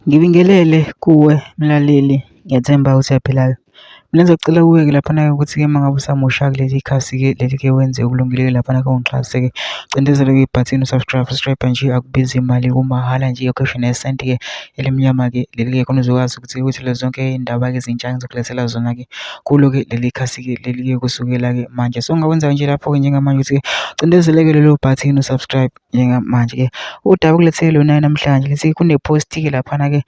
Ngibingelele kuwe mlaleli, ngiyethemba ukuthi uyaphilayo. Mina ngizocela kuwe-ke laphana-ke ukuthi-ke uma ngabe usamusha kuleli khasi-ke leli-ke wenze okulungile laphana-ke ungixhase-ke, cindezela-ke ibhathini subscribe nje, akubizi imali, kumahhala nje, yokheshe nesenti-ke elimnyama-ke leli-ke khona uzokwazi ukuthi uthole zonke iy'ndaba-ke ezintsha engizokulethela zona-ke kulo-ke leli khasi-ke leli-ke kusukela-ke manje. So ongakwenza nje lapho-ke njengamanje ukuthi-ke cindezeleke lelo bhathini u-subscribe njengamanje-ke. Udaba okulethele lona namhlanje lithi kune-post-ke laphana-ke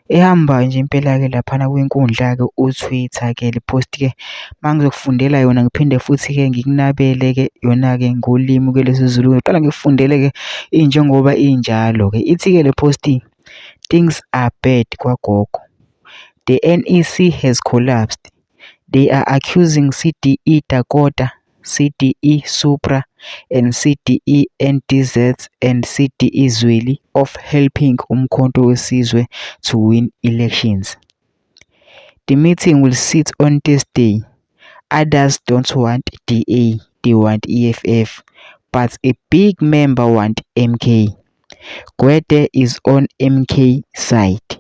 ehamba nje impela-ke laphana kwinkundla-ke u-Twitter-ke le post-ke mangizokufundela yona ngiphinde futhi-ke ngikunabele-ke yona-ke ngolimi-ke lwesiZulu. Ngiqala ngikufundele-ke injengoba injalo-ke. Ithi-ke le post, things are bad kwagogo. The NEC has collapsed. They are accusing CDE Dakota, CDE Supra and CDE NTZ and CDE Zweli of helping Umkhonto weSizwe to win elections. The meeting will sit on Thursday. Others don't want DA, they want EFF, but a big member want MK. Gwede is on MK side.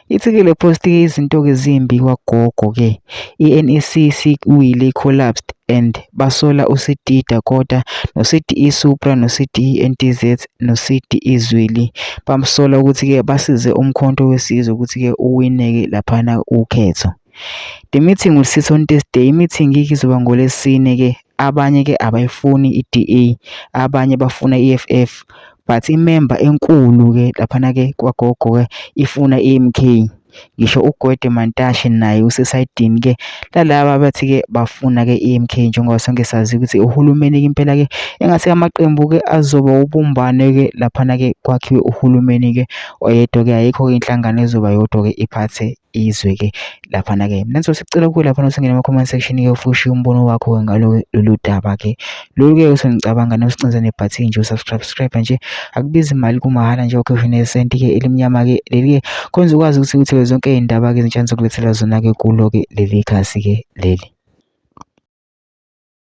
Ithi-ke le post-ke izinto-ke zimbi kwagogo-ke. I-NEC sikuwile collapsed and basola u-CDE Dakota no-CDE Supra no-CDE NTZ no-CDE Zweli bamsola ukuthi-ke basize Umkhonto weSizwe ukuthi-ke uwine-ke laphana ukhetho. The meeting will sit on Thursday. I-meeting-ke izoba ngoLwesine-ke. Abanye-ke abayifuni i-DA, abanye bafuna i-EFF, but imemba enkulu-ke laphana-ke kwagogo-ke ifuna i-MK. Ngisho uGwede Mantashe naye usesayidini-ke lalaba bathi-ke bafuna-ke i-MK, njengoba sonke sazi ukuthi uhulumeni-ke impela-ke engathi amaqembu-ke azoba ubumbane-ke laphana-ke kwakhiwe uhulumeni-ke oyedwa-ke, ayikho-ke inhlangano ezoba yodwa-ke iphathe izwe-ke laphana-ke. Mina ngizosicela kuwe laphana usingene ema-comment section-ke ufushe umbono wakho-ke ngalo lolu daba-ke. Lolu-ke usengicabanga nosicinze nebhathini nje usubscribe nje, akubizi imali, kumahhala nje, ukhokhe nesenti-ke elimnyama-ke leli-ke khona uzokwazi ukuthi uthole zonke iy'ndaba-ke ezintsha engizokulethela zona-ke kulo-ke leli khasi-ke leli.